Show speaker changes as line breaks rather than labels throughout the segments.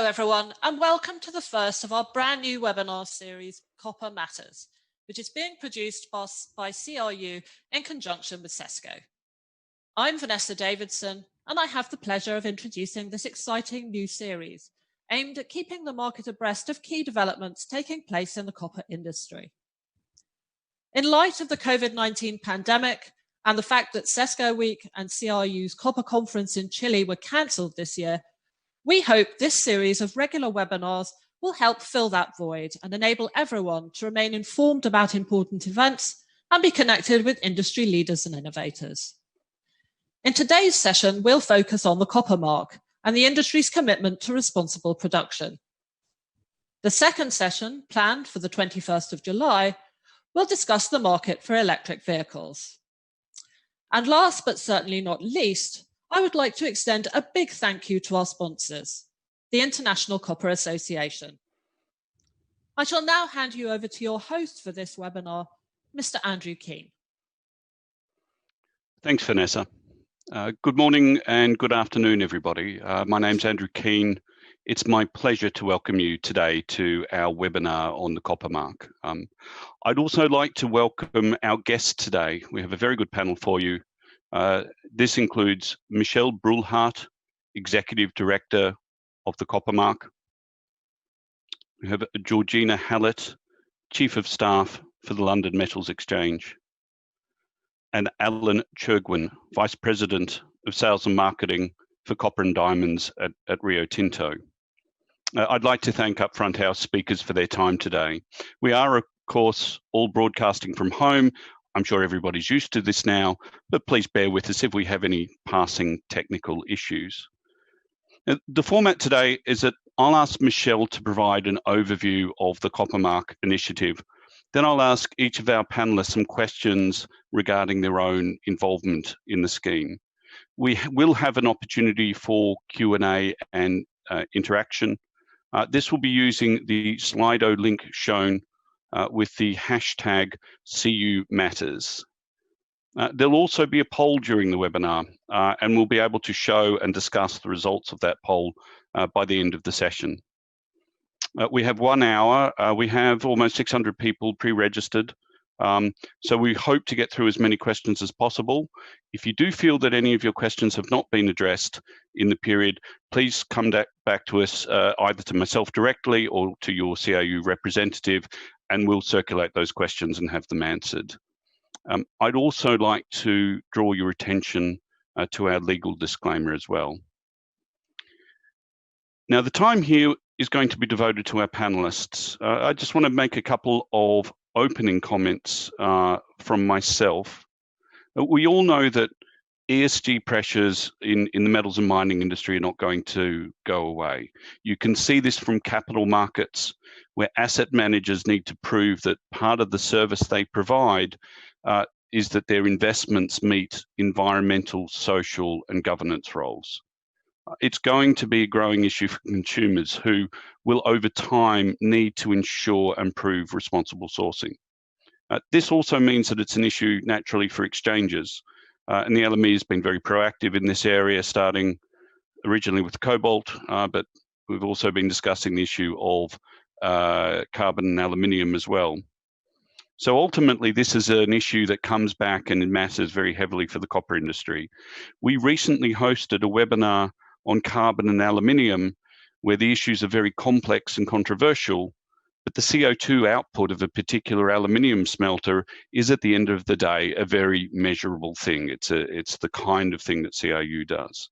everyone, and welcome to the first of our brand new webinar series, Copper Matters, which is being produced by CRU in conjunction with CESCO. I'm Vanessa Davidson, and I have the pleasure of introducing this exciting new series aimed at keeping the market abreast of key developments taking place in the copper industry. In light of the COVID-19 pandemic and the fact that CESCO Week and CRU's Copper Conference in Chile were cancelled this year, we hope this series of regular webinars will help fill that void and enable everyone to remain informed about important events and be connected with industry leaders and innovators. In today's session, we'll focus on the copper mark and the industry's commitment to responsible production. The second session, planned for the 21st of July, will discuss the market for electric vehicles. And last but certainly not least, I would like to extend a big thank you to our sponsors, the International Copper Association. I shall now hand you over to your host for this webinar, Mr. Andrew Keane.
Thanks, Vanessa. Good morning and good afternoon, everybody. My name's Andrew Keane. It's my pleasure to welcome you today to our webinar on the copper mark. I'd also like to welcome our guests today. We have a very good panel for you. This includes Michelle Brulhart, Executive Director of the Copper Mark. We have Georgina Hallett, Chief of Staff for the London Metals Exchange, and Alan Churgwin, Vice President of Sales and Marketing for Copper and Diamonds at Rio Tinto. I'd like to thank upfront our speakers for their time today. We are, of course, all broadcasting from home. I'm sure everybody's used to this now, but please bear with us if we have any passing technical issues. The format today is that I'll ask Michelle to provide an overview of the Copper Mark initiative. Then I'll ask each of our panelists some questions regarding their own involvement in the scheme. We will have an opportunity for Q&A and interaction. This will be using the Slido link shown with the hashtag CUMatters. There'll also be a poll during the webinar, and we'll be able to show and discuss the results of that poll by the end of the session. We have 1 hour. We have almost 600 people pre-registered, so we hope to get through as many questions as possible. If you do feel that any of your questions have not been addressed in the period, please come back to us, either to myself directly or to your CRU representative, and we'll circulate those questions and have them answered. I'd also like to draw your attention to our legal disclaimer as well. Now, the time here is going to be devoted to our panelists. I just want to make a couple of opening comments from myself. We all know that ESG pressures in the metals and mining industry are not going to go away. You can see this from capital markets, where asset managers need to prove that part of the service they provide is that their investments meet environmental, social, and governance roles. It's going to be a growing issue for consumers who will, over time, need to ensure and prove responsible sourcing. This also means that it's an issue, naturally, for exchanges. And the LME has been very proactive in this area, starting originally with cobalt, but we've also been discussing the issue of carbon and aluminium as well. So ultimately, this is an issue that comes back and matters very heavily for the copper industry. We recently hosted a webinar on carbon and aluminium, where the issues are very complex and controversial, but the CO2 output of a particular aluminium smelter is, at the end of the day, a very measurable thing. It's the kind of thing that CRU does.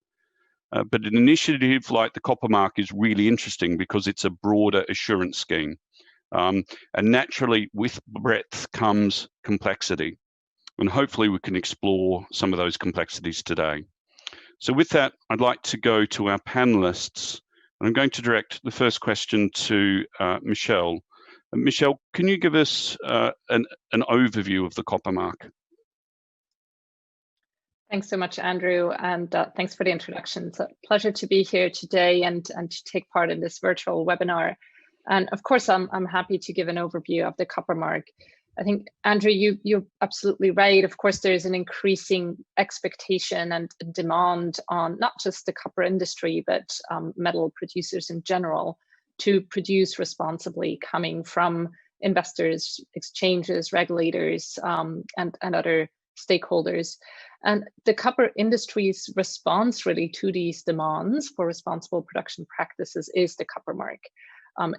But an initiative like the Copper Mark is really interesting because it's a broader assurance scheme. And naturally, with breadth comes complexity. And hopefully we can explore some of those complexities today. So with that, I'd like to go to our panelists. I'm going to direct the first question to Michelle. Michelle, can you give us an overview of the Copper Mark?
Thanks so much, Andrew, and thanks for the introduction. It's a pleasure to be here today and to take part in this virtual webinar. And of course, I'm happy to give an overview of the Copper Mark. I think, Andrew, you're absolutely right. Of course, there's an increasing expectation and demand on not just the copper industry, but metal producers in general to produce responsibly, coming from investors, exchanges, regulators, and other stakeholders. And the copper industry's response really to these demands for responsible production practices is the Copper Mark.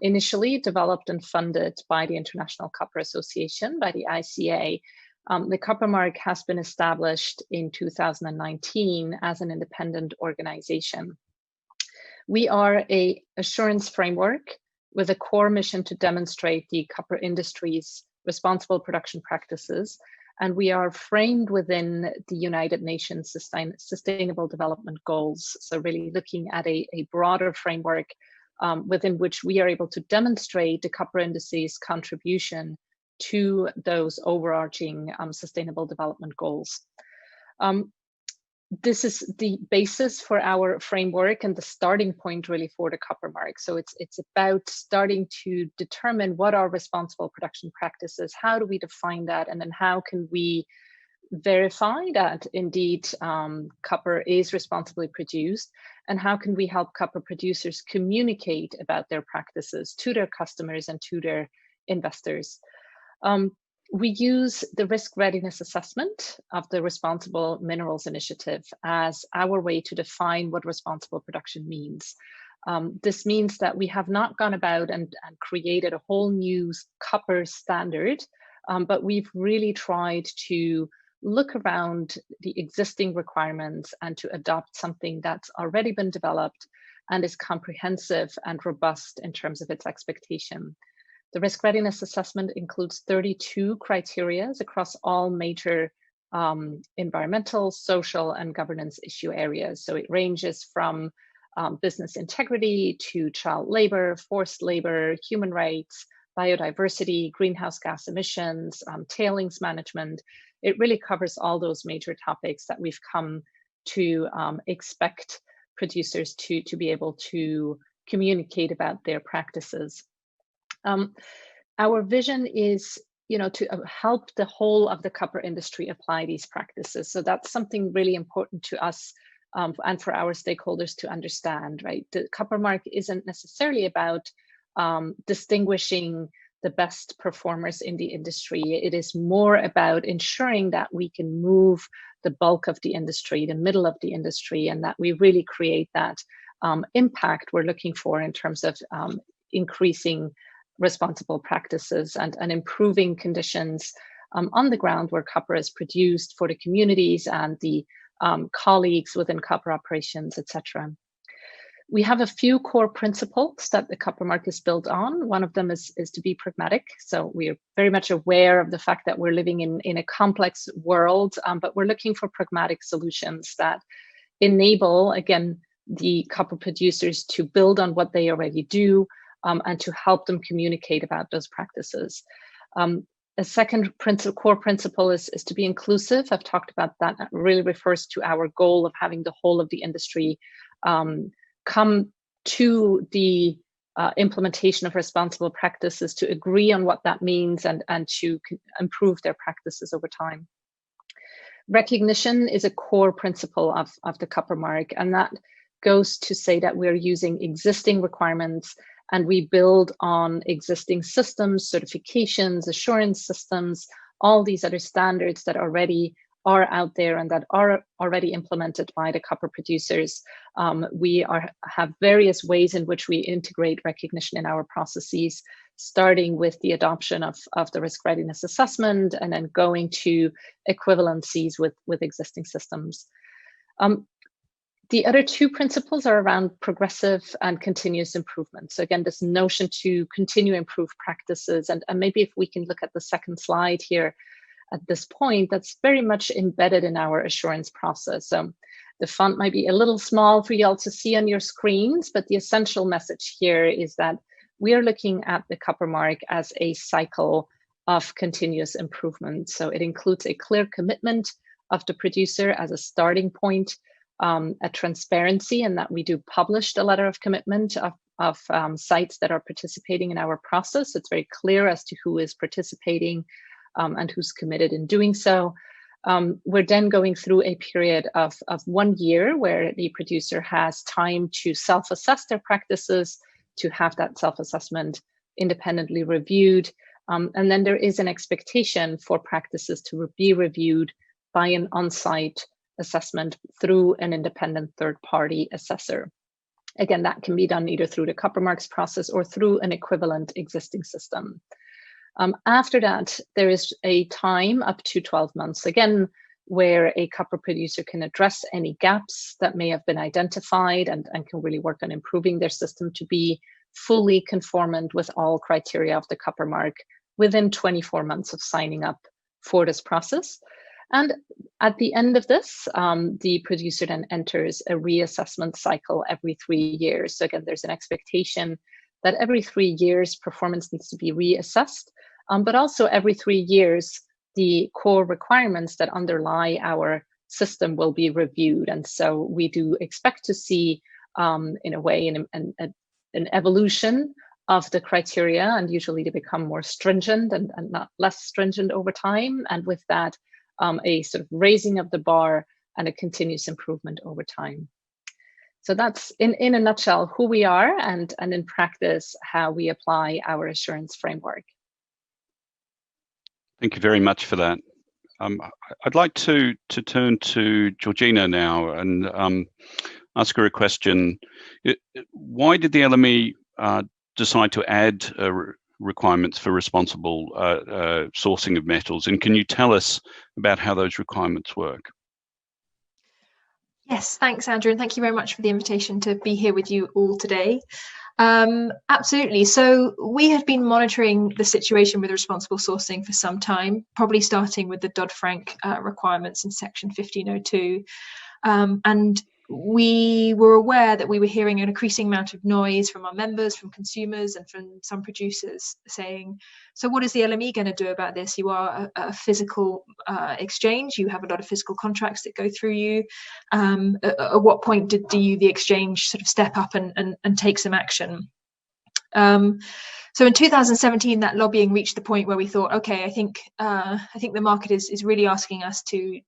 Initially developed and funded by the International Copper Association, by the ICA, the Copper Mark has been established in 2019 as an independent organization. We are an assurance framework with a core mission to demonstrate the copper industry's responsible production practices, and we are framed within the United Nations Sustainable Development Goals. So really looking at a broader framework within which we are able to demonstrate the copper industry's contribution to those overarching Sustainable Development Goals. This is the basis for our framework and the starting point really for the Copper Mark. So it's about starting to determine what are responsible production practices, how do we define that, and then how can we verify that indeed copper is responsibly produced, and how can we help copper producers communicate about their practices to their customers and to their investors. We use the risk readiness assessment of the Responsible Minerals Initiative as our way to define what responsible production means. This means that we have not gone about and created a whole new copper standard, but we've really tried to look around the existing requirements and to adopt something that's already been developed and is comprehensive and robust in terms of its expectation. The risk readiness assessment includes 32 criteria across all major environmental, social, and governance issue areas. So it ranges from business integrity to child labor, forced labor, human rights, biodiversity, greenhouse gas emissions, tailings management. It really covers all those major topics that we've come to expect producers to be able to communicate about their practices. Our vision is, to help the whole of the copper industry apply these practices. So that's something really important to us and for our stakeholders to understand, right? The Copper Mark isn't necessarily about distinguishing the best performers in the industry. It is more about ensuring that we can move the bulk of the industry, the middle of the industry, and that we really create that impact we're looking for in terms of increasing responsible practices and improving conditions on the ground where copper is produced for the communities and the colleagues within copper operations, etc. We have a few core principles that the Copper Mark is built on. One of them is to be pragmatic. So we are very much aware of the fact that we're living in a complex world, but we're looking for pragmatic solutions that enable, again, the copper producers to build on what they already do and to help them communicate about those practices. A second core principle is to be inclusive. I've talked about that. That really refers to our goal of having the whole of the industry come to the implementation of responsible practices, to agree on what that means and to improve their practices over time. Recognition is a core principle of the Copper Mark, and that goes to say that we're using existing requirements and we build on existing systems, certifications, assurance systems, all these other standards that already are out there and that are already implemented by the copper producers. We have various ways in which we integrate recognition in our processes, starting with the adoption of the risk readiness assessment and then going to equivalencies with existing systems. The other two principles are around progressive and continuous improvement. So again, this notion to continue to improve practices, and maybe if we can look at the second slide here at this point, that's very much embedded in our assurance process. The font might be a little small for you all to see on your screens, but the essential message here is that we are looking at the Copper Mark as a cycle of continuous improvement. So it includes a clear commitment of the producer as a starting point, a transparency, and that we do publish the letter of commitment of sites that are participating in our process. It's very clear as to who is participating, and who's committed in doing so. We're then going through a period of 1 year where the producer has time to self-assess their practices, to have that self-assessment independently reviewed. And then there is an expectation for practices to be reviewed by an on-site assessment through an independent third-party assessor. Again, that can be done either through the Copper Marks process or through an equivalent existing system. After that, there is a time up to 12 months, again, where a copper producer can address any gaps that may have been identified and can really work on improving their system to be fully conformant with all criteria of the Copper Mark within 24 months of signing up for this process. And at the end of this, the producer then enters a reassessment cycle every 3 years. So again, there's an expectation that every 3 years performance needs to be reassessed, but also every 3 years, the core requirements that underlie our system will be reviewed. And so we do expect to see, in a way, an evolution of the criteria, and usually they become more stringent and not less stringent over time. And with that, a sort of raising of the bar and a continuous improvement over time. So that's in a nutshell who we are, and in practice how we apply our assurance framework.
Thank you very much for that. I'd like to turn to Georgina now and ask her a question. Why did the LME decide to add requirements for responsible sourcing of metals, and can you tell us about how those requirements work?
Yes, thanks, Andrew, and thank you very much for the invitation to be here with you all today. Absolutely. So we have been monitoring the situation with responsible sourcing for some time, probably starting with the Dodd-Frank requirements in Section 1502. And we were aware that we were hearing an increasing amount of noise from our members, from consumers, and from some producers saying, so what is the LME going to do about this? You are a physical exchange. You have a lot of physical contracts that go through you. At what point do you, the exchange, sort of step up and take some action? So in 2017, that lobbying reached the point where we thought, okay, I think the market is really asking us to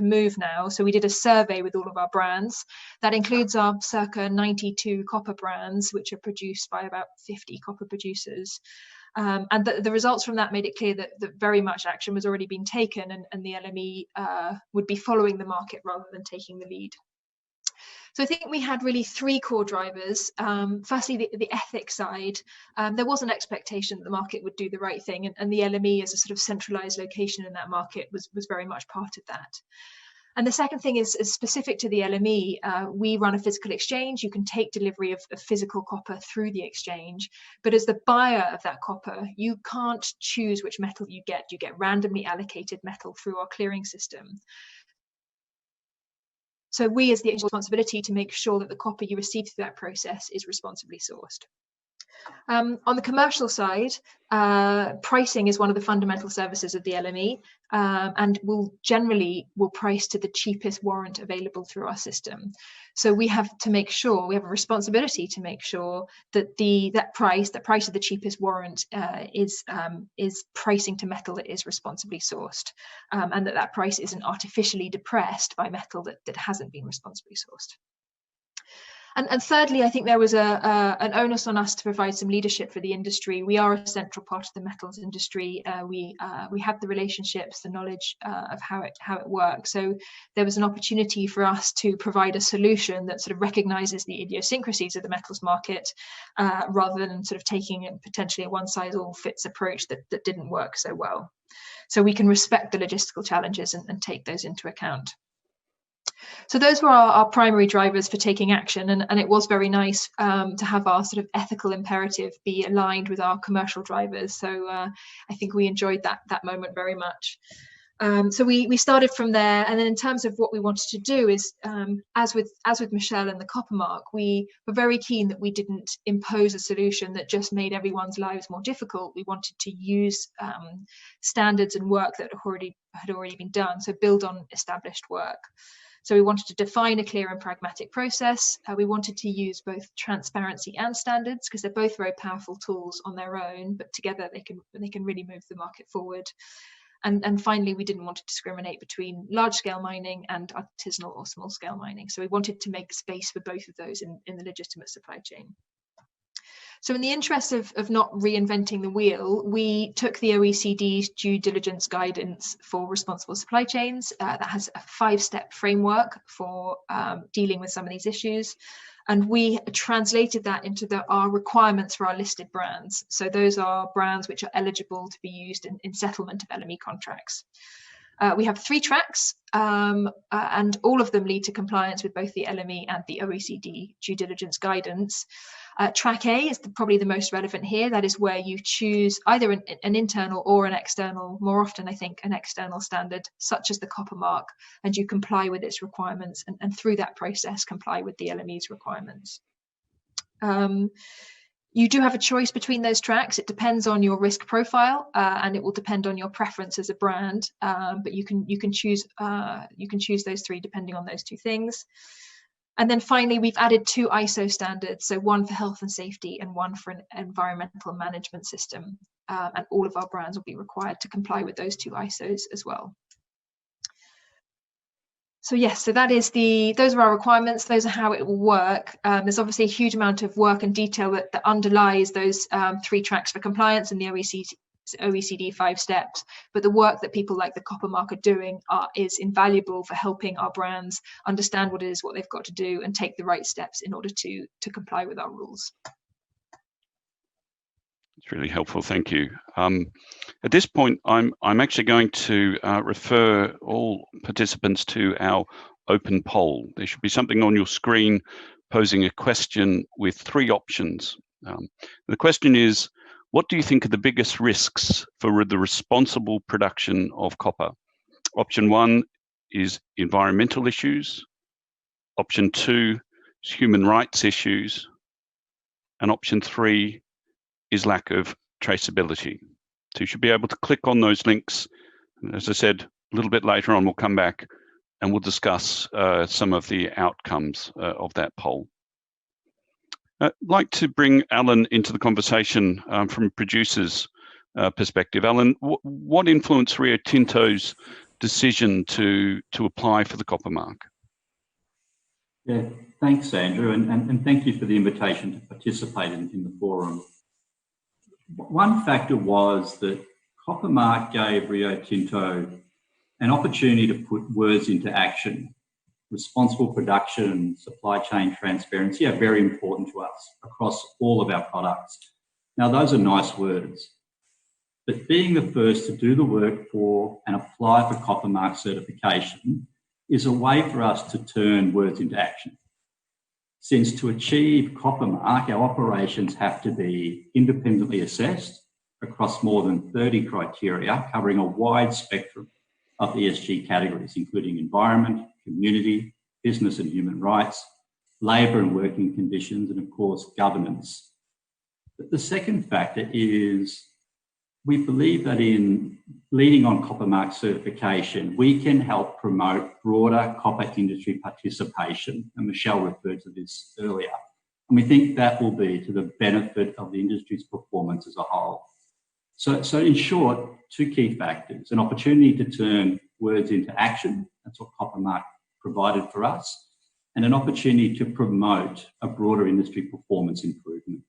move now. So we did a survey with all of our brands. That includes our circa 92 copper brands, which are produced by about 50 copper producers. And the results from that made it clear that very much action was already being taken, and the LME would be following the market rather than taking the lead. So I think we had really three core drivers. Firstly, the ethics side. There was an expectation that the market would do the right thing, and the LME as a sort of centralized location in that market was very much part of that. And the second thing is specific to the LME. We run a physical exchange. You can take delivery of physical copper through the exchange, but as the buyer of that copper, you can't choose which metal you get. You get randomly allocated metal through our clearing system. So we as the responsibility to make sure that the copper you receive through that process is responsibly sourced. On the commercial side, pricing is one of the fundamental services of the LME, and will price to the cheapest warrant available through our system. So we have to make sure, we have a responsibility to make sure that the price of the cheapest warrant is pricing to metal that is responsibly sourced, and that price isn't artificially depressed by metal that hasn't been responsibly sourced. And thirdly, I think there was an onus on us to provide some leadership for the industry. We are a central part of the metals industry. We have the relationships, the knowledge of how it works. So there was an opportunity for us to provide a solution that sort of recognises the idiosyncrasies of the metals market, rather than sort of taking potentially a one-size-all-fits approach that didn't work so well. So we can respect the logistical challenges and take those into account. So those were our primary drivers for taking action, and it was very nice to have our sort of ethical imperative be aligned with our commercial drivers. So I think we enjoyed that moment very much. So we started from there, and then in terms of what we wanted to do is, as with Michelle and the Copper Mark, we were very keen that we didn't impose a solution that just made everyone's lives more difficult. We wanted to use standards and work that had already been done, so build on established work. So we wanted to define a clear and pragmatic process. We wanted to use both transparency and standards, because they're both very powerful tools on their own, but together they can really move the market forward. And finally, we didn't want to discriminate between large-scale mining and artisanal or small-scale mining. So we wanted to make space for both of those in the legitimate supply chain. So in the interest of not reinventing the wheel, we took the OECD's due diligence guidance for responsible supply chains that has a 5-step framework for dealing with some of these issues. And we translated that into our requirements for our listed brands. So those are brands which are eligible to be used in settlement of LME contracts. We have 3 tracks, and all of them lead to compliance with both the LME and the OECD due diligence guidance. Track A is probably the most relevant here. That is where you choose either an internal or an external, more often I think an external standard, such as the copper mark, and you comply with its requirements, and through that process comply with the LME's requirements. You do have a choice between those tracks. It depends on your risk profile, and it will depend on your preference as a brand. But you can choose those 3 depending on those 2 things. And then finally, we've added 2 ISO standards, so one for health and safety and one for an environmental management system. And all of our brands will be required to comply with those 2 ISOs as well. So yes, so those are our requirements. Those are how it will work. There's obviously a huge amount of work and detail that underlies those 3 tracks for compliance and the OECD 5 steps. But the work that people like the Copper Mark are doing is invaluable for helping our brands understand what it is, what they've got to do, and take the right steps in order to comply with our rules.
It's really helpful, thank you. At this point, I'm actually going to refer all participants to our open poll. There should be something on your screen posing a question with 3 options. The question is, what do you think are the biggest risks for the responsible production of copper? Option 1 is environmental issues. Option 2 is human rights issues. And option 3 is lack of traceability. So you should be able to click on those links. As I said, a little bit later on, we'll come back and we'll discuss some of the outcomes of that poll. I'd like to bring Alan into the conversation from a producer's perspective. Alan, what influenced Rio Tinto's decision to apply for the Copper Mark?
Yeah, thanks, Andrew, and thank you for the invitation to participate in the forum. One factor was that Copper Mark gave Rio Tinto an opportunity to put words into action. Responsible production, supply chain transparency are very important to us across all of our products. Now, those are nice words, but being the first to do the work for and apply for Copper Mark certification is a way for us to turn words into action. Since to achieve Copper Mark, our operations have to be independently assessed across more than 30 criteria, covering a wide spectrum of ESG categories, including environment, community, business and human rights, labour and working conditions, and of course, governance. But the second factor is we believe that in leading on Copper Mark certification, we can help promote broader copper industry participation, and Michelle referred to this earlier. And we think that will be to the benefit of the industry's performance as a whole. So in short, 2 key factors: an opportunity to turn words into action, that's what Copper Mark provided for us, and an opportunity to promote a broader industry performance improvement.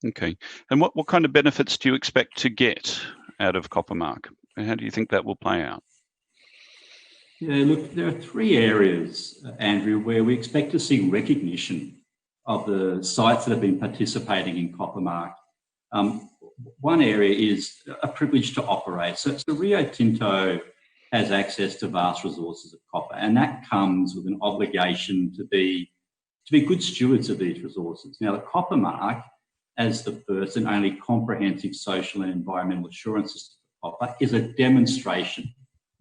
Okay, and what kind of benefits do you expect to get out of Copper Mark? And how do you think that will play out?
Yeah, look, there are 3 areas, Andrew, where we expect to see recognition of the sites that have been participating in Copper Mark. One area is a privilege to operate. So Rio Tinto has access to vast resources of copper, and that comes with an obligation to be good stewards of these resources. Now, the Copper Mark, as the first and only comprehensive social and environmental assurance system for copper, is a demonstration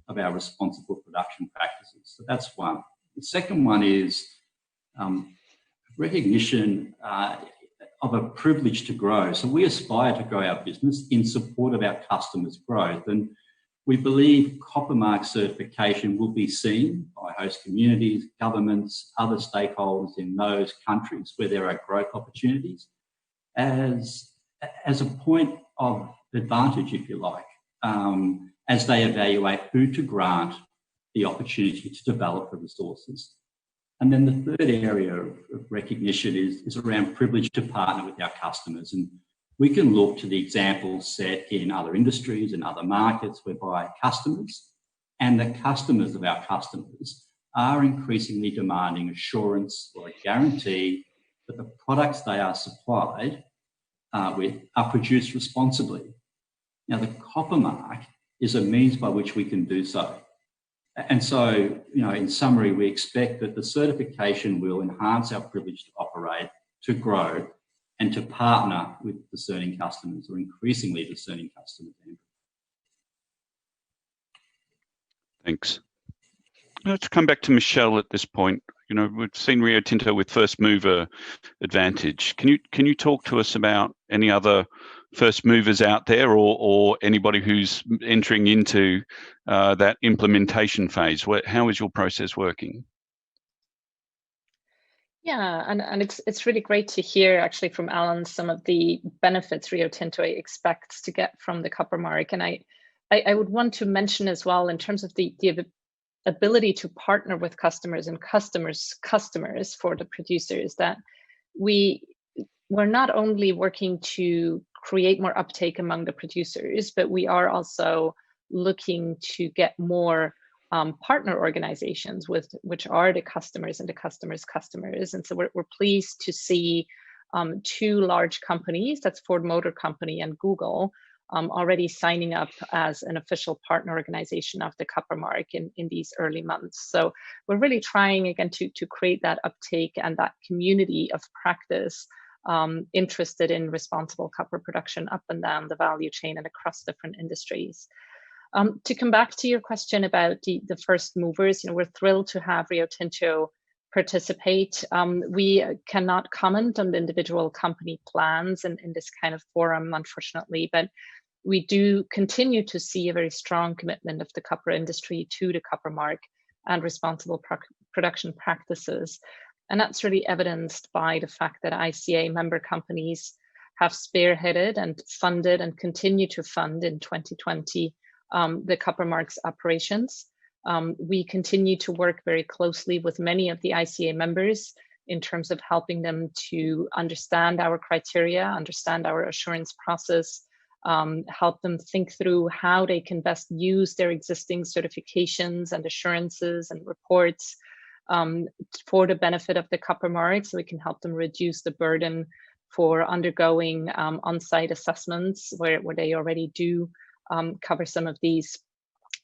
of our responsible production practices. So that's one. The second one is recognition of a privilege to grow. So we aspire to grow our business in support of our customers' growth. And we believe Copper Mark certification will be seen by host communities, governments, other stakeholders in those countries where there are growth opportunities as a point of advantage, if you like, as they evaluate who to grant the opportunity to develop the resources. And then the third area of recognition is around privilege to partner with our customers. And we can look to the examples set in other industries and other markets whereby customers and the customers of our customers are increasingly demanding assurance or a guarantee that the products they are supplied with are produced responsibly. Now, the Copper Mark is a means by which we can do so. And so, in summary, we expect that the certification will enhance our privilege to operate, to grow, and to partner with discerning customers, or increasingly discerning customers.
Thanks. Let's come back to Michelle at this point. We've seen Rio Tinto with first mover advantage. Can you talk to us about any other first movers out there, or anybody who's entering into that implementation phase? How is your process working?
Yeah, and it's really great to hear actually from Alan some of the benefits Rio Tinto expects to get from the Copper Mark. And I would want to mention as well, in terms of the ability to partner with customers and customers for the producers, that we're not only working to create more uptake among the producers, but we are also looking to get more partner organizations which are the customers and the customers' customers. And so we're pleased to see two large companies, that's Ford Motor Company and Google, already signing up as an official partner organization of the Copper Mark in these early months. So we're really trying again to create that uptake and that community of practice interested in responsible copper production up and down the value chain and across different industries. To come back to your question about the first movers, we're thrilled to have Rio Tinto participate. We cannot comment on the individual company plans in this kind of forum, unfortunately, but we do continue to see a very strong commitment of the copper industry to the Copper Mark and responsible production practices. And that's really evidenced by the fact that ICA member companies have spearheaded and funded and continue to fund in 2020 the Copper Mark's operations. We continue to work very closely with many of the ICA members in terms of helping them to understand our criteria, understand our assurance process, help them think through how they can best use their existing certifications and assurances and reports for the benefit of the Copper Mark, so we can help them reduce the burden for undergoing on-site assessments where they already do cover some of these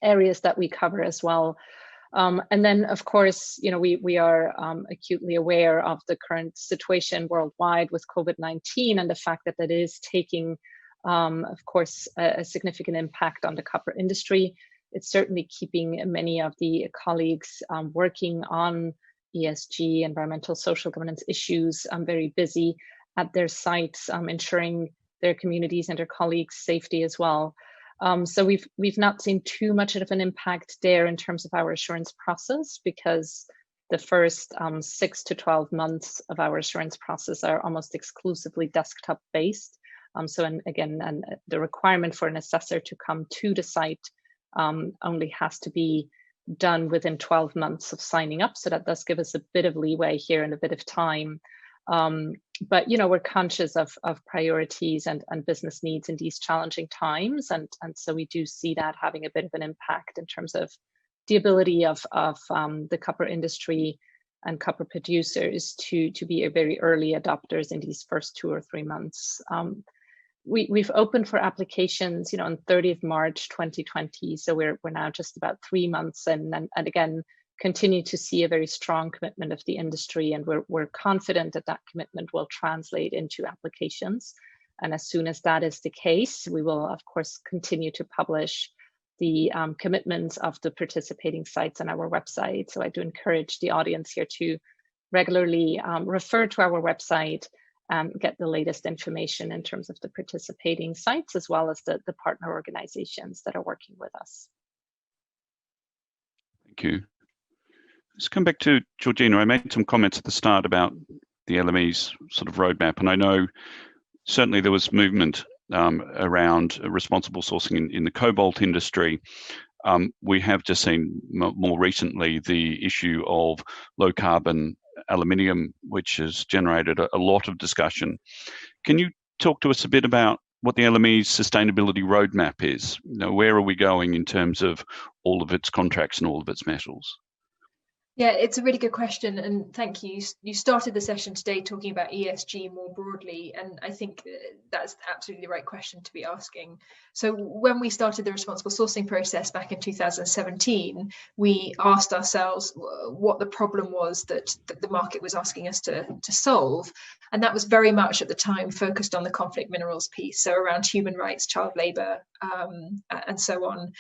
areas that we cover as well. And then, of course, we are acutely aware of the current situation worldwide with COVID-19 and the fact that that is taking, of course, a significant impact on the copper industry. It's certainly keeping many of the colleagues working on ESG, environmental, social governance issues, very busy at their sites, ensuring their communities and their colleagues' safety as well. So we've not seen too much of an impact there in terms of our assurance process, because the first 6 to 12 months of our assurance process are almost exclusively desktop based. And the requirement for an assessor to come to the site only has to be done within 12 months of signing up. So that does give us a bit of leeway here and a bit of time. But we're conscious of priorities and business needs in these challenging times, and so we do see that having a bit of an impact in terms of the ability of the copper industry and copper producers to be very early adopters in these first 2 or 3 months. We've opened for applications, on 30th March 2020, so we're now just about 3 months in, and again, continue to see a very strong commitment of the industry, and we're confident that that commitment will translate into applications. And as soon as that is the case, we will, of course, continue to publish the commitments of the participating sites on our website. So I do encourage the audience here to regularly refer to our website and get the latest information in terms of the participating sites, as well as the partner organizations that are working with us.
Thank you. Let's come back to Georgina. I made some comments at the start about the LME's sort of roadmap, and I know certainly there was movement around responsible sourcing in the cobalt industry. We have just seen more recently the issue of low carbon aluminium, which has generated a lot of discussion. Can you talk to us a bit about what the LME's sustainability roadmap is? You know, where are we going in terms of all of its contracts and all of its metals?
Yeah, it's a really good question, and thank you. You started the session today talking about ESG more broadly, and I think that's absolutely the right question to be asking. So when we started the responsible sourcing process back in 2017, we asked ourselves what the problem was that the market was asking us to solve, and that was very much at the time focused on the conflict minerals piece, so around human rights, child labour, and so on.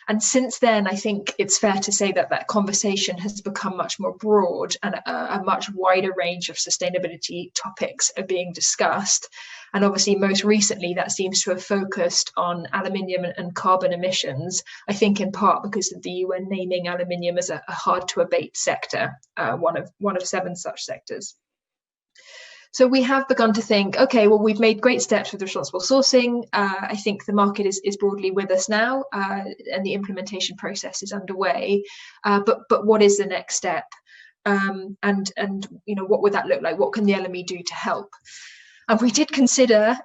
And since then, I think it's fair to say that that conversation has become much more broad, and a much wider range of sustainability topics are being discussed. And obviously, most recently, that seems to have focused on aluminium and carbon emissions, I think in part because of the UN naming aluminium as a hard to abate sector, one of 7 such sectors. So we have begun to think, okay, well, we've made great steps with responsible sourcing. I think the market is broadly with us now, and the implementation process is underway. But what is the next step? And you know, what would that look like? What can the LME do to help? And we did consider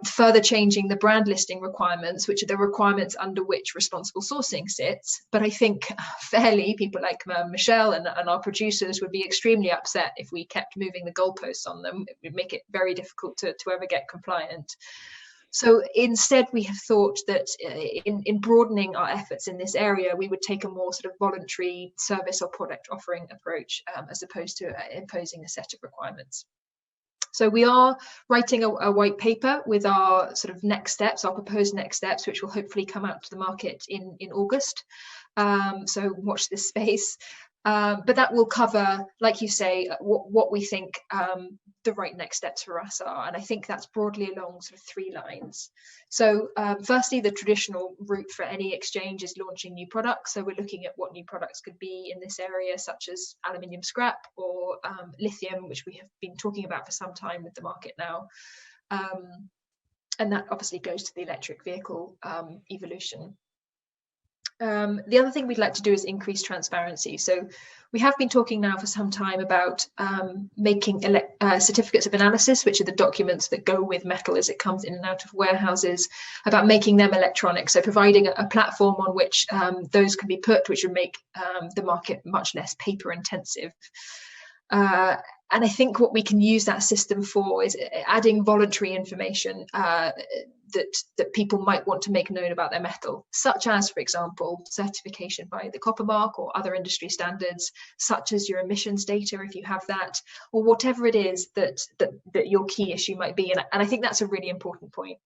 further changing the brand listing requirements, which are the requirements under which responsible sourcing sits. But I think fairly, people like Michelle and our producers would be extremely upset if we kept moving the goalposts on them. It would make it very difficult to ever get compliant. So instead, we have thought that in broadening our efforts in this area, we would take a more sort of voluntary service or product offering approach, as opposed to imposing a set of requirements. So we are writing a white paper with our sort of next steps, our proposed next steps, which will hopefully come out to the market in August. So watch this space. But that will cover, like you say, what we think the right next steps for us are. And I think that's broadly along sort of 3 lines. So firstly, the traditional route for any exchange is launching new products. So we're looking at what new products could be in this area, such as aluminium scrap or lithium, which we have been talking about for some time with the market now. And that obviously goes to the electric vehicle evolution. The other thing we'd like to do is increase transparency. So we have been talking now for some time about making certificates of analysis, which are the documents that go with metal as it comes in and out of warehouses, about making them electronic. So providing a platform on which those can be put, which would make the market much less paper intensive. And I think what we can use that system for is adding voluntary information that people might want to make known about their metal, such as, for example, certification by the Copper Mark or other industry standards, such as your emissions data, if you have that, or whatever it is that your key issue might be. And I think that's a really important point.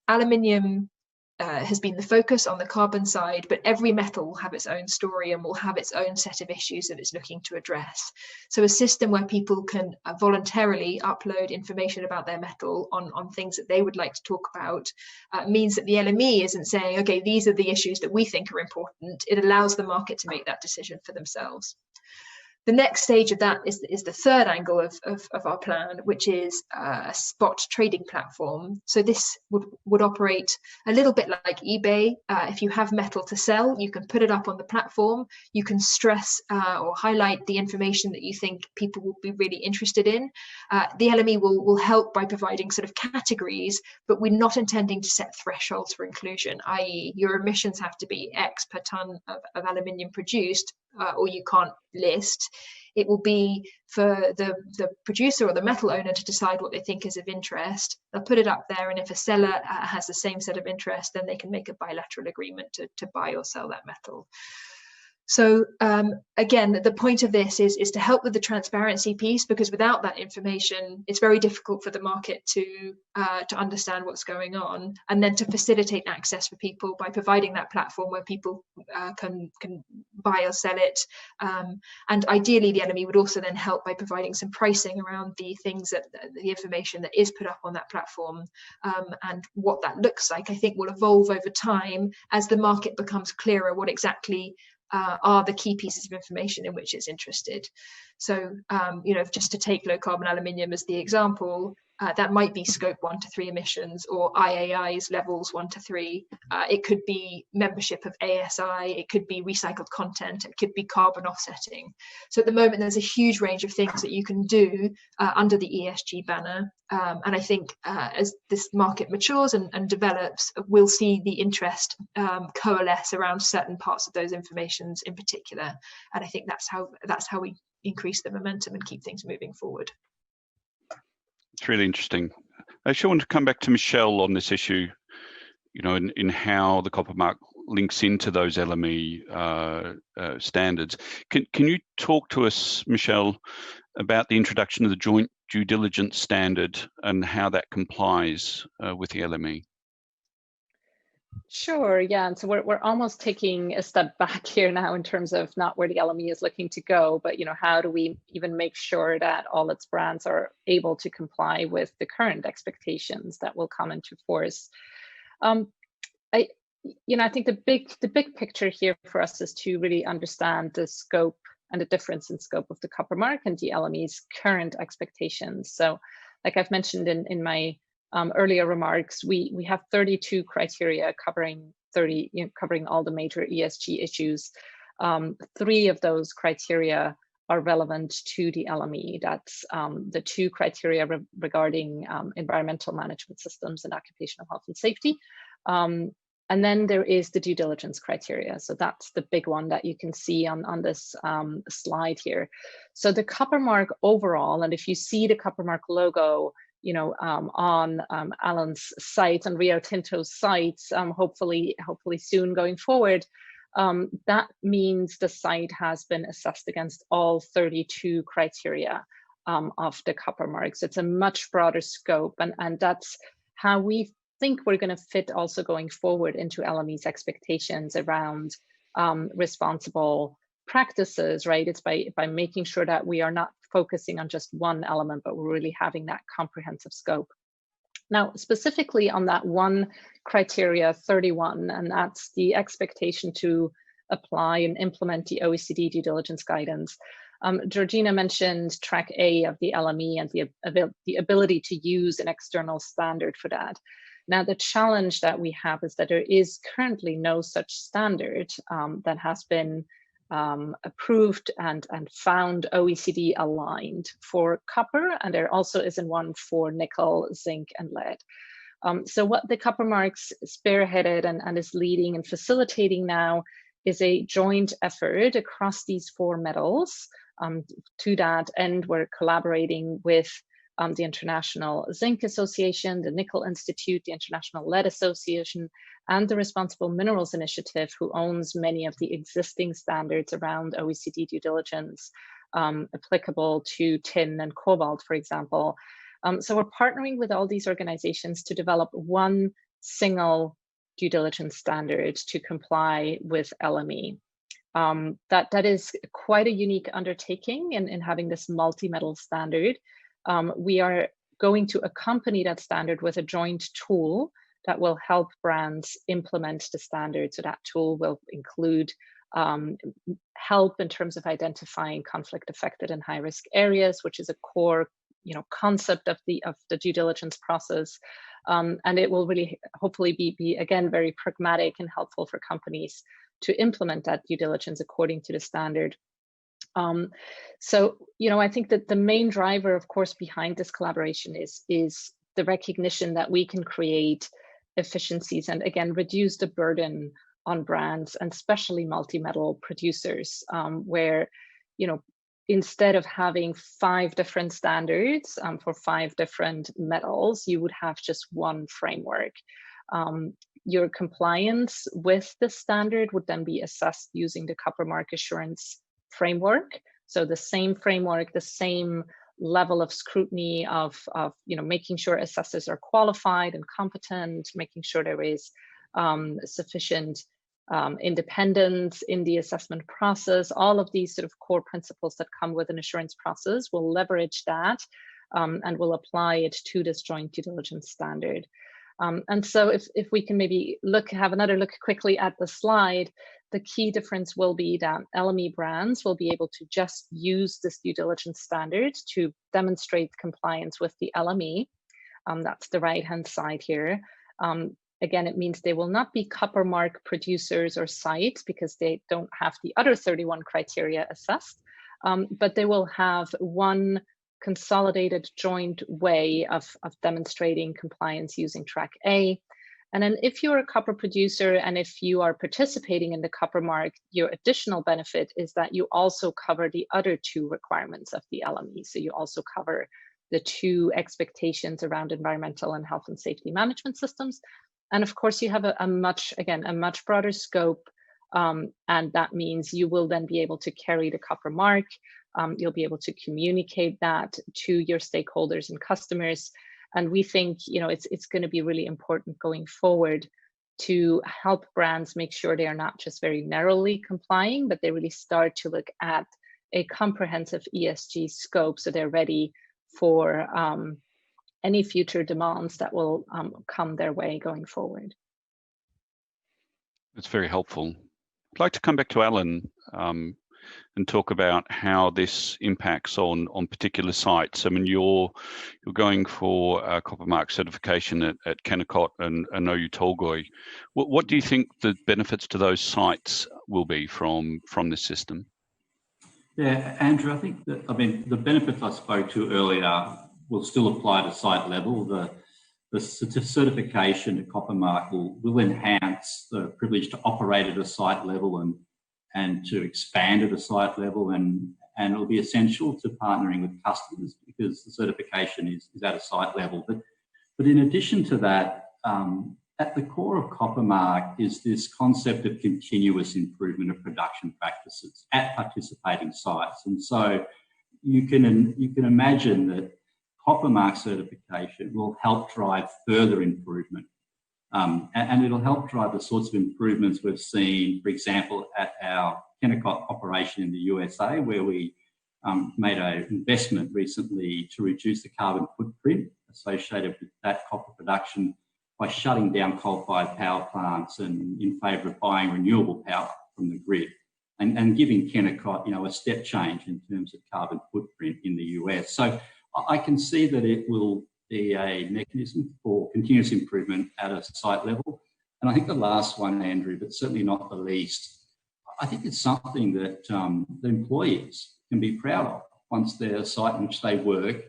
Aluminium has been the focus on the carbon side, but every metal will have its own story and will have its own set of issues that it's looking to address. So a system where people can voluntarily upload information about their metal on things that they would like to talk about means that the LME isn't saying, okay, these are the issues that we think are important. It allows the market to make that decision for themselves. The next stage of that is the third angle of our plan, which is a spot trading platform. So this would operate a little bit like eBay. If you have metal to sell, you can put it up on the platform. You can stress or highlight the information that you think people will be really interested in. The LME will help by providing sort of categories, but we're not intending to set thresholds for inclusion, i.e. your emissions have to be X per ton of aluminium produced, or you can't list. It will be for the producer or the metal owner to decide what they think is of interest. They'll put it up there, and if a seller has the same set of interest, then they can make a bilateral agreement to buy or sell that metal. So again, the point of this is to help with the transparency piece, because without that information, it's very difficult for the market to understand what's going on, and then to facilitate access for people by providing that platform where people can buy or sell it. And ideally, the LME would also then help by providing some pricing around the things that the information that is put up on that platform, and what that looks like. I think will evolve over time as the market becomes clearer what exactly are the key pieces of information in which it's interested. So, just to take low carbon aluminium as the example, that might be scope 1 to 3 emissions, or IAI's levels 1 to 3. It could be membership of ASI, it could be recycled content, it could be carbon offsetting. So at the moment, there's a huge range of things that you can do under the ESG banner. And I think as this market matures and develops, we'll see the interest coalesce around certain parts of those informations in particular. And I think that's how we increase the momentum and keep things moving forward.
It's really interesting. I actually want to come back to Michelle on this issue, in how the copper mark links into those LME standards. Can you talk to us, Michelle, about the introduction of the joint due diligence standard and how that complies with the LME?
Sure, yeah, and so we're almost taking a step back here now in terms of not where the LME is looking to go, but how do we even make sure that all its brands are able to comply with the current expectations that will come into force? I think the big picture here for us is to really understand the scope and the difference in scope of the copper mark and the LME's current expectations. So, like I've mentioned in my earlier remarks, we have 32 criteria covering all the major ESG issues. 3 of those criteria are relevant to the LME. That's the 2 criteria regarding environmental management systems and occupational health and safety. And then there is the due diligence criteria. So that's the big one that you can see on this slide here. So the copper mark overall, and if you see the copper mark logo, on Alan's site and Rio Tinto's sites, hopefully soon going forward, that means the site has been assessed against all 32 criteria of the copper mark. So it's a much broader scope, and that's how we think we're going to fit also going forward into LME's expectations around responsible practices, right? It's by making sure that we are not focusing on just one element, but we're really having that comprehensive scope. Now, specifically on that one criteria 31, and that's the expectation to apply and implement the OECD due diligence guidance. Georgina mentioned track A of the LME and the ability to use an external standard for that. Now, the challenge that we have is that there is currently no such standard that has been approved and found OECD aligned for copper, and there also isn't one for nickel, zinc, and lead. So what the copper marks spearheaded and is leading and facilitating now is a joint effort across these 4 metals. To that end, we're collaborating with the International Zinc Association, the Nickel Institute, the International Lead Association, and the Responsible Minerals Initiative, who owns many of the existing standards around OECD due diligence applicable to tin and cobalt, for example. So we're partnering with all these organizations to develop one single due diligence standard to comply with LME. That is quite a unique undertaking in having this multi-metal standard. We are going to accompany that standard with a joint tool that will help brands implement the standard. So that tool will include help in terms of identifying conflict affected and high risk areas, which is a core concept of the due diligence process. And it will really hopefully be again very pragmatic and helpful for companies to implement that due diligence according to the standard. So I think that the main driver, of course, behind this collaboration is the recognition that we can create efficiencies and again reduce the burden on brands and especially multi-metal producers, where instead of having 5 different standards for 5 different metals, you would have just one framework. Your compliance with the standard would then be assessed using the copper mark assurance framework. So the same framework, the same level of scrutiny of making sure assessors are qualified and competent, making sure there is sufficient independence in the assessment process. All of these sort of core principles that come with an assurance process will leverage that and will apply it to this joint due diligence standard. And so if we can maybe have another look quickly at the slide, The key difference will be that LME brands will be able to just use this due diligence standard to demonstrate compliance with the LME. That's the right-hand side here. Again, it means they will not be copper mark producers or sites because they don't have the other 31 criteria assessed, but they will have one consolidated joint way of demonstrating compliance using track A. And then if you're a copper producer and if you are participating in the copper mark, your additional benefit is that you also cover the other two requirements of the LME. So you also cover the two expectations around environmental and health and safety management systems. And of course, you have a much broader scope. And that means you will then be able to carry the copper mark. You'll be able to communicate that to your stakeholders and customers. And we think, it's going to be really important going forward to help brands make sure they are not just very narrowly complying, but they really start to look at a comprehensive ESG scope so they're ready for any future demands that will come their way going forward.
That's very helpful. I'd like to come back to Alan and talk about how this impacts on particular sites. I mean, you're going for copper mark certification at Kennecott and Oyu Tolgoi. What do you think the benefits to those sites will be from this system?
Yeah, Andrew, I think that, the benefits I spoke to earlier will still apply to site level. The certification to copper mark will enhance the privilege to operate at a site level and to expand at a site level, and it'll be essential to partnering with customers because the certification is at a site level. But in addition to that, at the core of copper mark is this concept of continuous improvement of production practices at participating sites. And so you can imagine that copper mark certification will help drive further improvement. And it'll help drive the sorts of improvements we've seen, for example, at our Kennecott operation in the USA, where we made an investment recently to reduce the carbon footprint associated with that copper production by shutting down coal-fired power plants and in favour of buying renewable power from the grid and giving Kennecott, a step change in terms of carbon footprint in the US. So I can see that it will be a mechanism for continuous improvement at a site level. And I think the last one, Andrew, but certainly not the least, I think it's something that the employees can be proud of once their site in which they work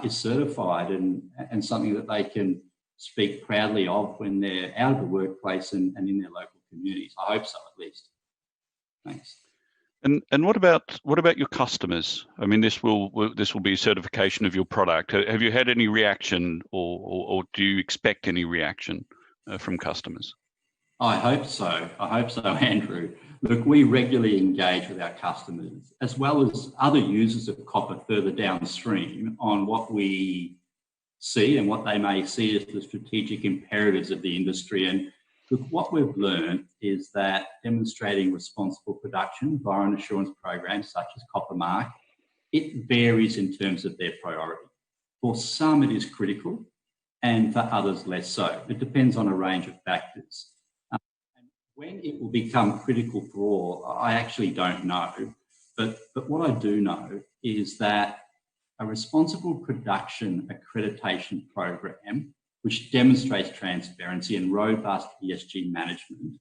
is certified and something that they can speak proudly of when they're out of the workplace and in their local communities. I hope so, at least. Thanks.
And what about your customers? I mean, this will be a certification of your product. Have you had any reaction, or do you expect any reaction from customers?
I hope so. Andrew. Look, we regularly engage with our customers as well as other users of copper further downstream on what we see and what they may see as the strategic imperatives of the industry. And look, what we've learned is that demonstrating responsible production via an assurance program such as Copper Mark, it varies in terms of their priority. For some, it is critical, and for others, less so. It depends on a range of factors. And when it will become critical for all, I actually don't know. But what I do know is that a responsible production accreditation program which demonstrates transparency and robust ESG management,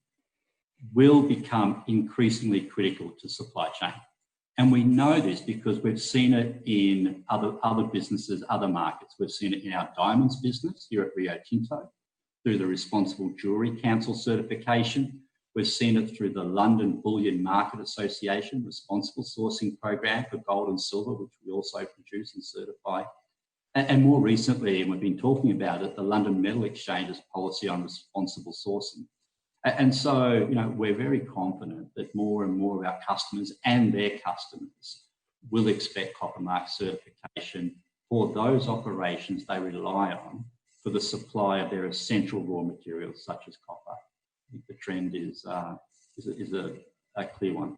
will become increasingly critical to supply chain. And we know this because we've seen it in other businesses, other markets. We've seen it in our diamonds business here at Rio Tinto through the Responsible Jewellery Council certification. We've seen it through the London Bullion Market Association responsible sourcing program for gold and silver, which we also produce and certify. And more recently, and we've been talking about it, the London Metal Exchange's policy on responsible sourcing. And so, we're very confident that more and more of our customers and their customers will expect Copper Mark certification for those operations they rely on for the supply of their essential raw materials, such as copper. I think the trend is a clear one.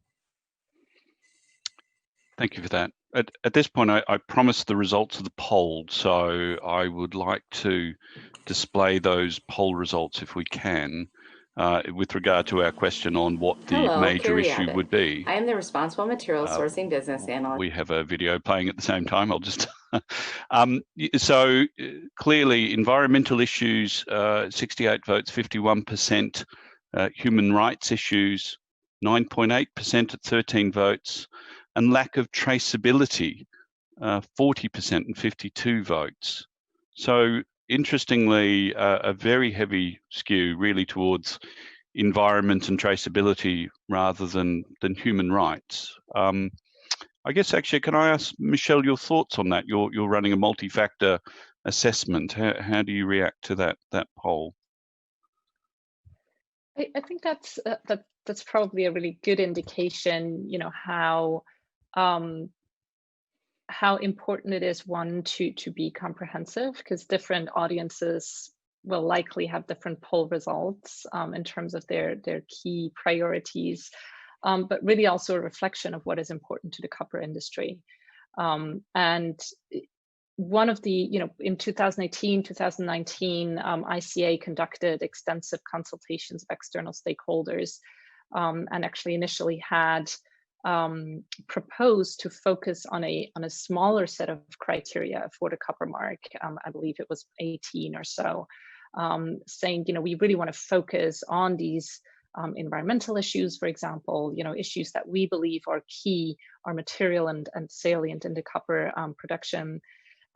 Thank you for that. At this point, I promised the results of the poll, so I would like to display those poll results if we can. with regard to our question on what the major issue would be.
I am the responsible material sourcing business analyst.
We have a video playing at the same time. I'll just so clearly environmental issues, 68 votes, 51%, human rights issues, 9.8% at 13 votes, and lack of traceability, 40% and 52 votes. So interestingly, a very heavy skew really towards environment and traceability rather than human rights. I guess actually, can I ask Michelle your thoughts on that? You're running a multi-factor assessment. How do you react to that poll?
I think that's probably a really good indication, you know, how important it is, one, to be comprehensive, because different audiences will likely have different poll results in terms of their key priorities, but really also a reflection of what is important to the copper industry. And one of the, you know, in 2018, 2019, ICA conducted extensive consultations of external stakeholders, and actually initially had proposed to focus on a smaller set of criteria for the copper mark. I believe it was 18 or so, saying, you know, we really want to focus on these environmental issues, for example, you know, issues that we believe are key, are material and salient in the copper production.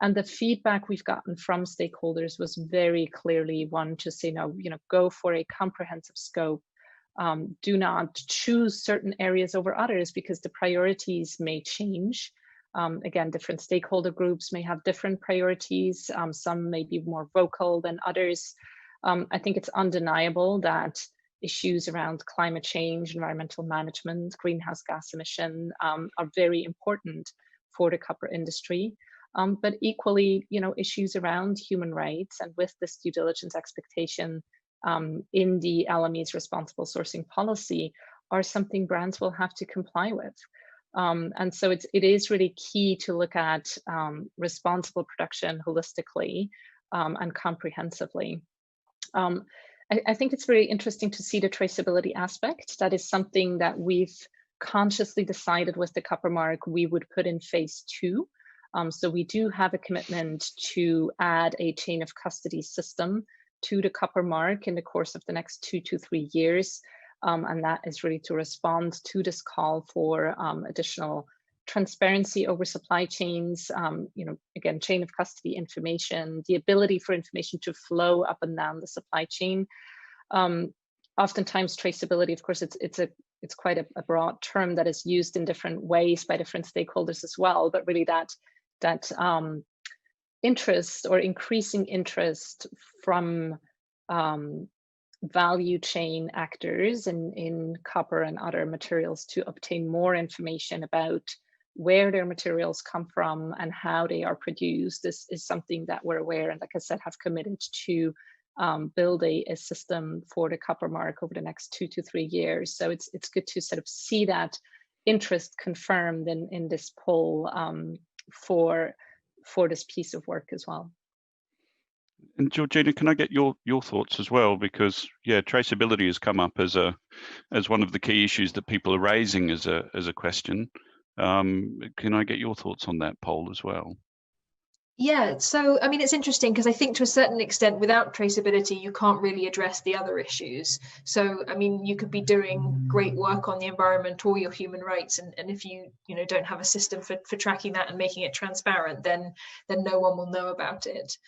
And the feedback we've gotten from stakeholders was very clearly one to say, no, you know, go for a comprehensive scope. Do not choose certain areas over others because the priorities may change. Again, different stakeholder groups may have different priorities. Some may be more vocal than others. I think it's undeniable that issues around climate change, environmental management, greenhouse gas emission are very important for the copper industry. But equally, you know, issues around human rights, and with this due diligence expectation in the LME's responsible sourcing policy, are something brands will have to comply with. And so it is really key to look at responsible production holistically and comprehensively. I think it's very interesting to see the traceability aspect. That is something that we've consciously decided with the copper mark we would put in phase 2. So we do have a commitment to add a chain of custody system to the copper mark in the course of the next 2 to 3 years. And that is really to respond to this call for additional transparency over supply chains, you know, again, chain of custody information, the ability for information to flow up and down the supply chain. Oftentimes traceability, of course, it's quite a broad term that is used in different ways by different stakeholders as well, but really that interest or increasing interest from value chain actors in copper and other materials to obtain more information about where their materials come from and how they are produced. This is something that we're aware, and like I said, have committed to build a system for the copper mark over the next 2 to 3 years. So it's good to sort of see that interest confirmed in this poll for this piece of work as well.
And Georgina, can I get your thoughts as well? Because yeah, traceability has come up as one of the key issues that people are raising as a question. Can I get your thoughts on that poll as well?
Yeah, so I mean, it's interesting because I think to a certain extent, without traceability, you can't really address the other issues. So, I mean, you could be doing great work on the environment or your human rights, and if you don't have a system for tracking that and making it transparent, then no one will know about it.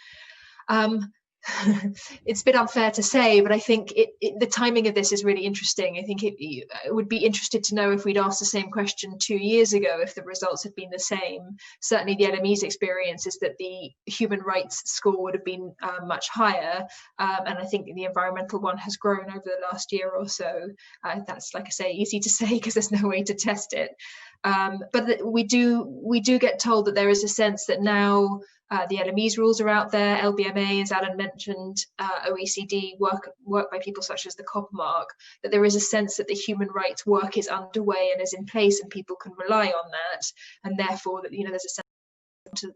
It's a bit unfair to say, but I think the timing of this is really interesting. I think it would be interested to know if we'd asked the same question 2 years ago, if the results had been the same. Certainly the LME's experience is that the human rights score would have been much higher. And I think the environmental one has grown over the last year or so. That's, like I say, easy to say because there's no way to test it. But we do get told that there is a sense that now the LME's rules are out there, LBMA, as Alan mentioned, OECD work by people such as the Copper Mark, that there is a sense that the human rights work is underway and is in place and people can rely on that, and therefore that there's a sense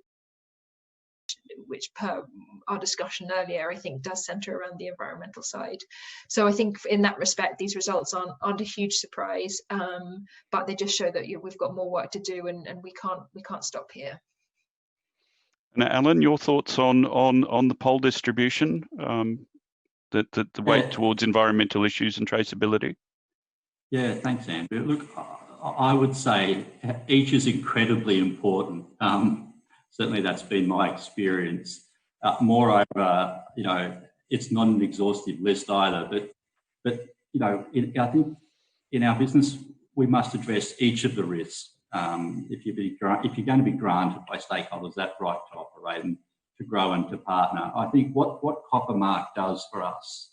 which per our discussion earlier, I think does center around the environmental side. So I think in that respect, these results aren't a huge surprise, but they just show that we've got more work to do, and we can't stop here.
And Alan, your thoughts on the poll distribution, the weight towards environmental issues and traceability?
Yeah, thanks, Andrew. Look, I would say each is incredibly important. Certainly that's been my experience. Moreover, it's not an exhaustive list either, but I think in our business, we must address each of the risks. If you're going to be granted by stakeholders that right to operate and to grow and to partner, I think what Coppermark does for us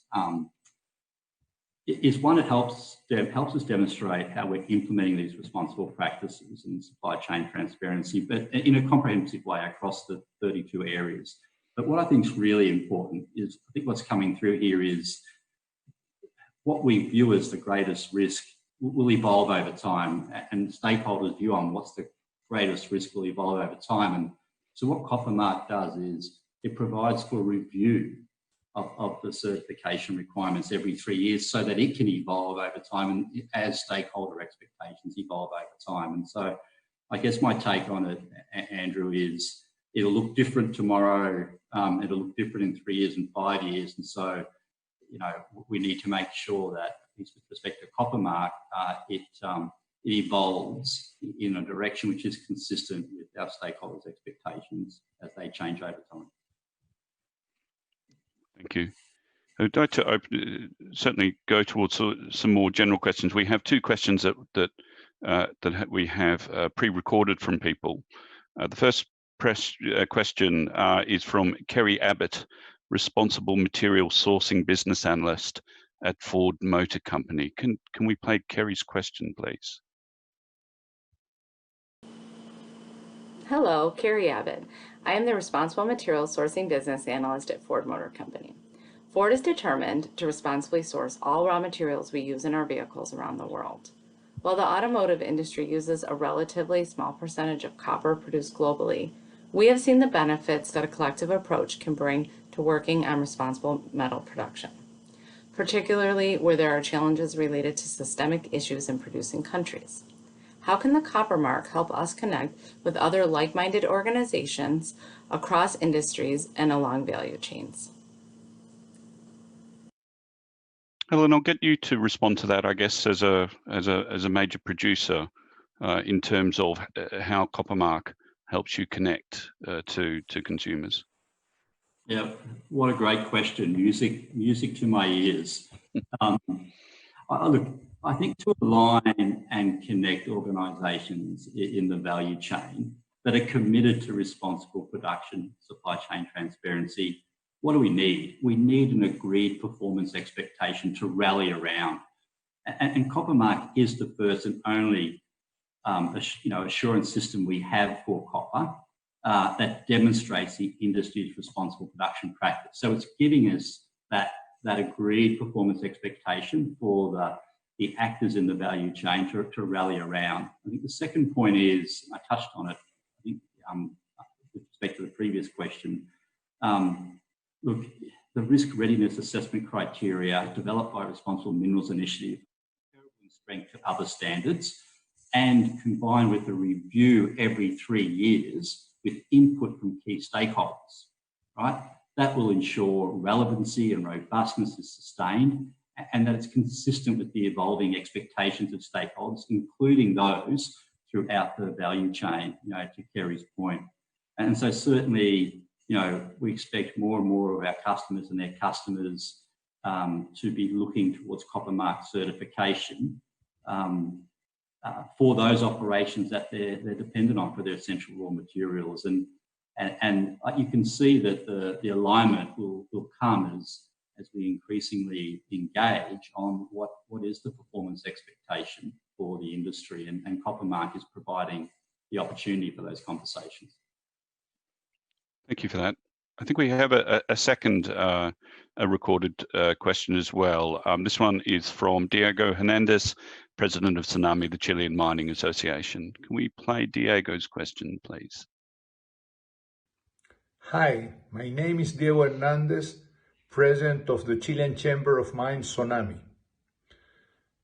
is one, it helps us demonstrate how we're implementing these responsible practices and supply chain transparency, but in a comprehensive way across the 32 areas. But what I think is really important is, I think what's coming through here is what we view as the greatest risk will evolve over time, and stakeholders' view on what's the greatest risk will evolve over time. And so what Coppermark does is it provides for review of the certification requirements every 3 years so that it can evolve over time and as stakeholder expectations evolve over time. And so I guess my take on it, Andrew, is it'll look different tomorrow, it'll look different in 3 years and 5 years. And so, we need to make sure that, with respect to Coppermark, it evolves in a direction which is consistent with our stakeholders' expectations as they change over time.
Thank you. I'd like to certainly go towards some more general questions. We have two questions that we have pre-recorded from people. The first question is from Kerry Abbott, Responsible Material Sourcing Business Analyst at Ford Motor Company. Can we play Kerry's question, please?
Hello, Kerry Abbott. I am the Responsible Material Sourcing Business Analyst at Ford Motor Company. Ford is determined to responsibly source all raw materials we use in our vehicles around the world. While the automotive industry uses a relatively small percentage of copper produced globally, we have seen the benefits that a collective approach can bring to working on responsible metal production, particularly where there are challenges related to systemic issues in producing countries. How can the Coppermark help us connect with other like-minded organizations across industries and along value chains?
Helen, I'll get you to respond to that, I guess, as a major producer in terms of how Coppermark helps you connect to consumers.
Yeah, what a great question. Music to my ears. Look, I think to align and connect organisations in the value chain that are committed to responsible production, supply chain transparency, what do we need? We need an agreed performance expectation to rally around. And Coppermark is the first and only assurance system we have for copper that demonstrates the industry's responsible production practice. So it's giving us that agreed performance expectation for the actors in the value chain to rally around. I think the second point is, I touched on it, I think, with respect to the previous question, look, the risk readiness assessment criteria developed by Responsible Minerals Initiative in strength to other standards, and combined with a review every 3 years with input from key stakeholders, right? That will ensure relevancy and robustness is sustained, and that it's consistent with the evolving expectations of stakeholders, including those throughout the value chain, to Kerry's point. And so certainly, we expect more and more of our customers and their customers to be looking towards Coppermark certification for those operations that they're dependent on for their essential raw materials. And you can see that the alignment will come as we increasingly engage on what is the performance expectation for the industry, and Coppermark is providing the opportunity for those conversations.
Thank you for that. I think we have a second a recorded question as well. This one is from Diego Hernandez, President of Tsunami, the Chilean Mining Association. Can we play Diego's question, please?
Hi, my name is Diego Hernandez, President of the Chilean Chamber of Mines, Sonami.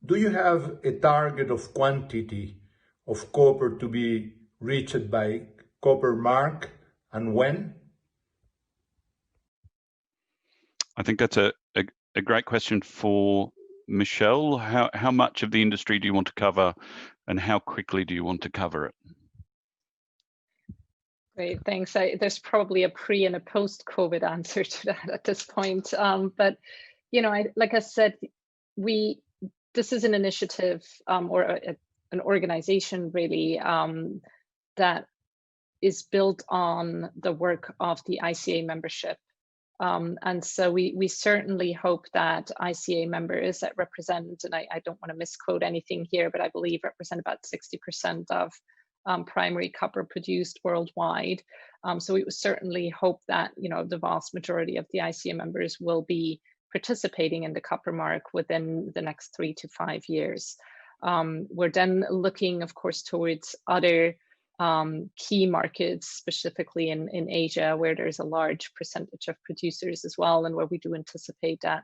Do you have a target of quantity of copper to be reached by Copper Mark, and when?
I think that's a great question for Michelle. How much of the industry do you want to cover, and how quickly do you want to cover it?
Great, thanks. There's probably a pre and a post-COVID answer to that at this point. But you know, like I said, this is an initiative or an organization really that is built on the work of the ICA membership. And so we certainly hope that ICA members that represent, and I don't want to misquote anything here, but I believe represent about 60% of primary copper produced worldwide. So we certainly hope that, you know, the vast majority of the ICA members will be participating in the Copper Mark within the next 3 to 5 years. We're then looking, of course, towards other key markets, specifically in Asia, where there's a large percentage of producers as well, and where we do anticipate that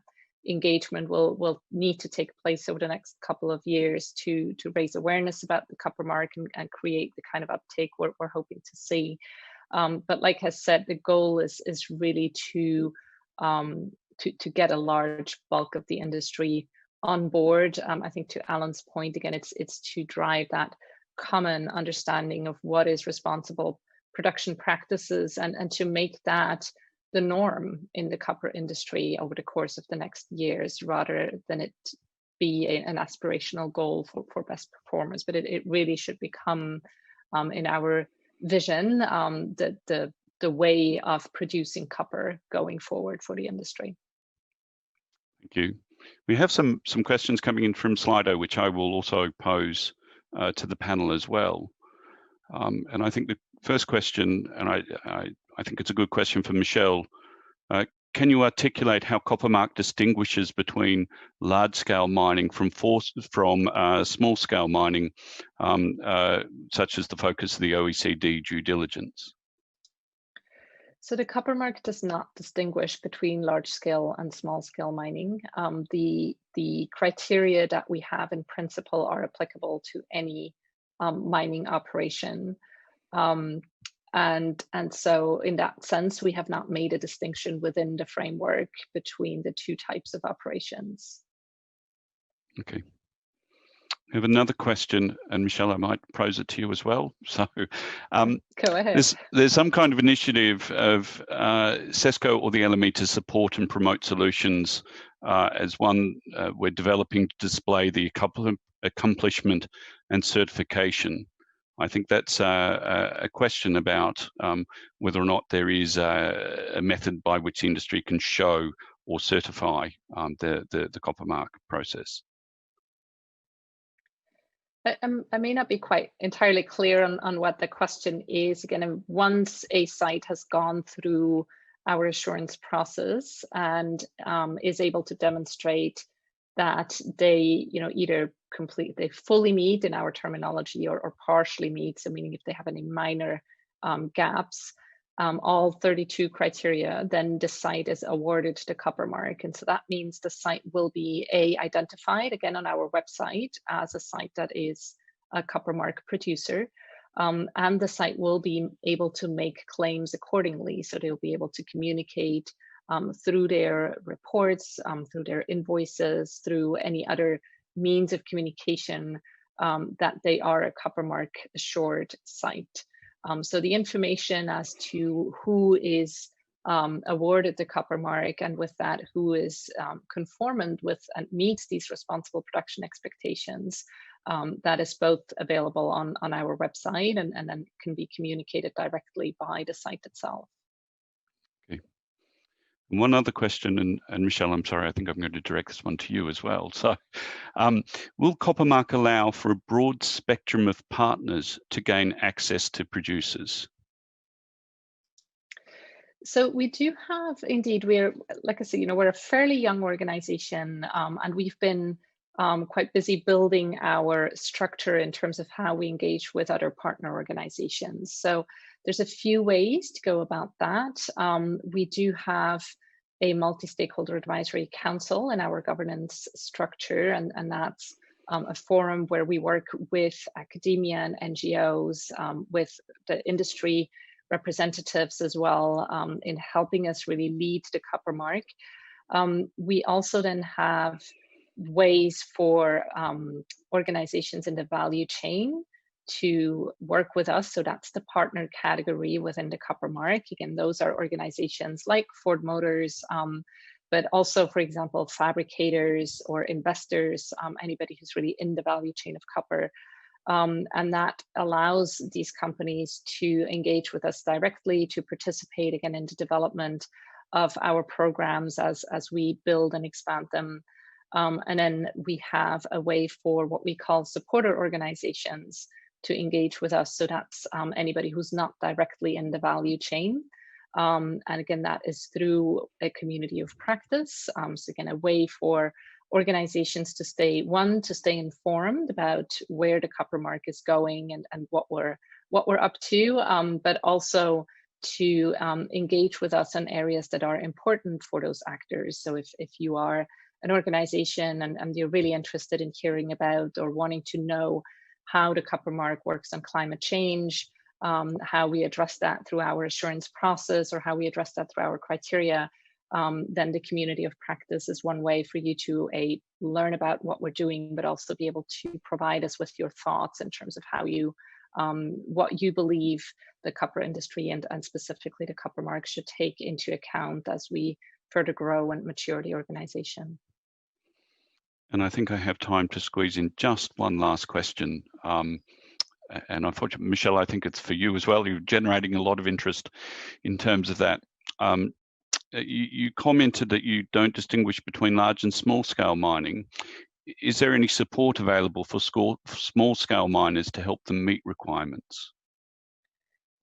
engagement will need to take place over the next couple of years to raise awareness about the Copper Mark and create the kind of uptake we're hoping to see. But like I said, the goal is really to get a large bulk of the industry on board. I think to Alan's point, again, it's to drive that common understanding of what is responsible production practices and to make that the norm in the copper industry over the course of the next years, rather than it be an aspirational goal for best performers. But it really should become, in our vision, the way of producing copper going forward for the industry.
Thank you. We have some questions coming in from Slido, which I will also pose to the panel as well. And I think the first question, and I think it's a good question for Michelle. Can you articulate how Copper Mark distinguishes between large-scale mining from small-scale mining, such as the focus of the OECD due diligence?
So the Copper Mark does not distinguish between large-scale and small-scale mining. The criteria that we have in principle are applicable to any mining operation. And so in that sense, we have not made a distinction within the framework between the two types of operations.
Okay. We have another question, and Michelle, I might pose it to you as well. So
go ahead.
There's some kind of initiative of CESCO or the LME to support and promote solutions as one we're developing to display the accomplishment and certification. I think that's a question about whether or not there is a method by which the industry can show or certify the Copper Mark process.
I may not be quite entirely clear on what the question is. Again, once a site has gone through our assurance process and is able to demonstrate that they, either they fully meet in our terminology or partially meet, so meaning if they have any minor gaps, all 32 criteria, then the site is awarded the Copper Mark. And so that means the site will be identified again on our website as a site that is a Copper Mark producer. And the site will be able to make claims accordingly. So they'll be able to communicate through their reports, through their invoices, through any other means of communication that they are a Copper Mark assured site. So the information as to who is awarded the Copper Mark, and with that, who is conformant with and meets these responsible production expectations, that is both available on our website and then can be communicated directly by the site itself.
Okay. One other question, and Michelle, I'm sorry, I think I'm going to direct this one to you as well. So will Copper Mark allow for a broad spectrum of partners to gain access to producers?
So we do have, indeed, we're, like I said, we're a fairly young organization, and we've been quite busy building our structure in terms of how we engage with other partner organizations. So there's a few ways to go about that. We do have a multi-stakeholder advisory council in our governance structure, and that's a forum where we work with academia and NGOs, with the industry representatives as well, in helping us really lead the copper mark. We also then have ways for organizations in the value chain to work with us. So that's the partner category within the copper mark. Again, those are organizations like Ford Motors, but also, for example, fabricators or investors, anybody who's really in the value chain of copper. And that allows these companies to engage with us directly, to participate again in the development of our programs as we build and expand them. And then we have a way for what we call supporter organizations to engage with us. So that's anybody who's not directly in the value chain. And again, that is through a community of practice. So again, a way for organizations to stay informed about where the copper mark is going and what we're up to, but also to engage with us in areas that are important for those actors. So if you are an organization and you're really interested in hearing about or wanting to know how the copper mark works on climate change, how we address that through our assurance process, or how we address that through our criteria, then the community of practice is one way for you to learn about what we're doing, but also be able to provide us with your thoughts in terms of how you, what you believe the copper industry and specifically the copper mark should take into account as we further grow and mature the organization.
And I think I have time to squeeze in just one last question. And unfortunately, Michelle, I think it's for you as well. You're generating a lot of interest in terms of that. You commented that you don't distinguish between large and small scale mining. Is there any support available for small scale miners to help them meet requirements?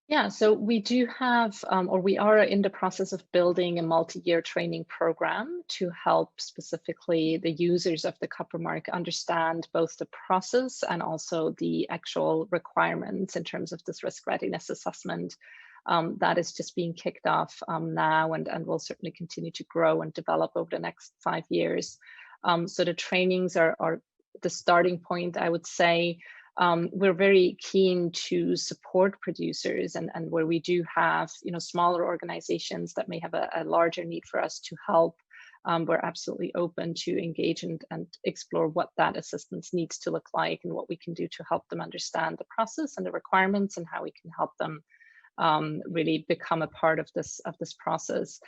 Yeah, so we do have, or we are in the process of building a multi-year training program to help specifically the users of the copper mark understand both the process and also the actual requirements in terms of this risk readiness assessment. That is just being kicked off now and will certainly continue to grow and develop over the next 5 years. So the trainings are the starting point, I would say. We're very keen to support producers, and where we do have smaller organizations that may have a larger need for us to help, we're absolutely open to engage and explore what that assistance needs to look like and what we can do to help them understand the process and the requirements and how we can help them really become a part of this process.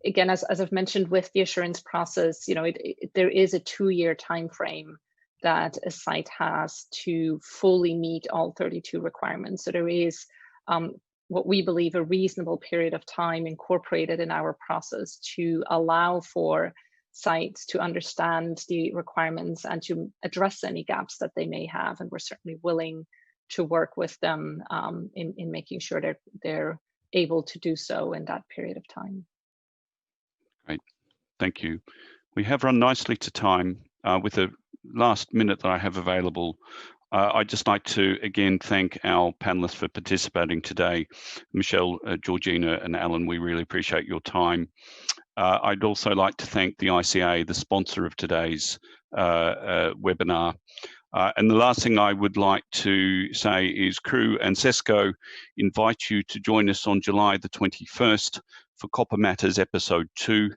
Again, as I've mentioned with the assurance process, there is a 2-year time frame that a site has to fully meet all 32 requirements. So there is what we believe a reasonable period of time incorporated in our process to allow for sites to understand the requirements and to address any gaps that they may have. And we're certainly willing to work with them in making sure they're able to do so in that period of time.
Great, thank you. We have run nicely to time. With the last minute that I have available, I'd just like to again thank our panelists for participating today. Michelle, Georgina and Alan, we really appreciate your time. I'd also like to thank the ICA, the sponsor of today's webinar. And the last thing I would like to say is Crew and Cesco invite you to join us on July the 21st for Copper Matters Episode 2,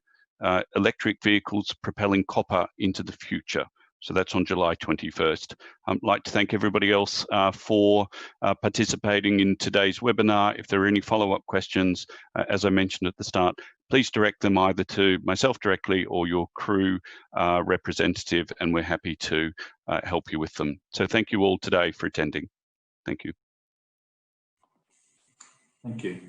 Electric Vehicles Propelling Copper into the Future. So that's on July 21st. I'd like to thank everybody else for participating in today's webinar. If there are any follow-up questions, as I mentioned at the start, please direct them either to myself directly or your Crew representative, and we're happy to help you with them. So thank you all today for attending. Thank you.
Thank you.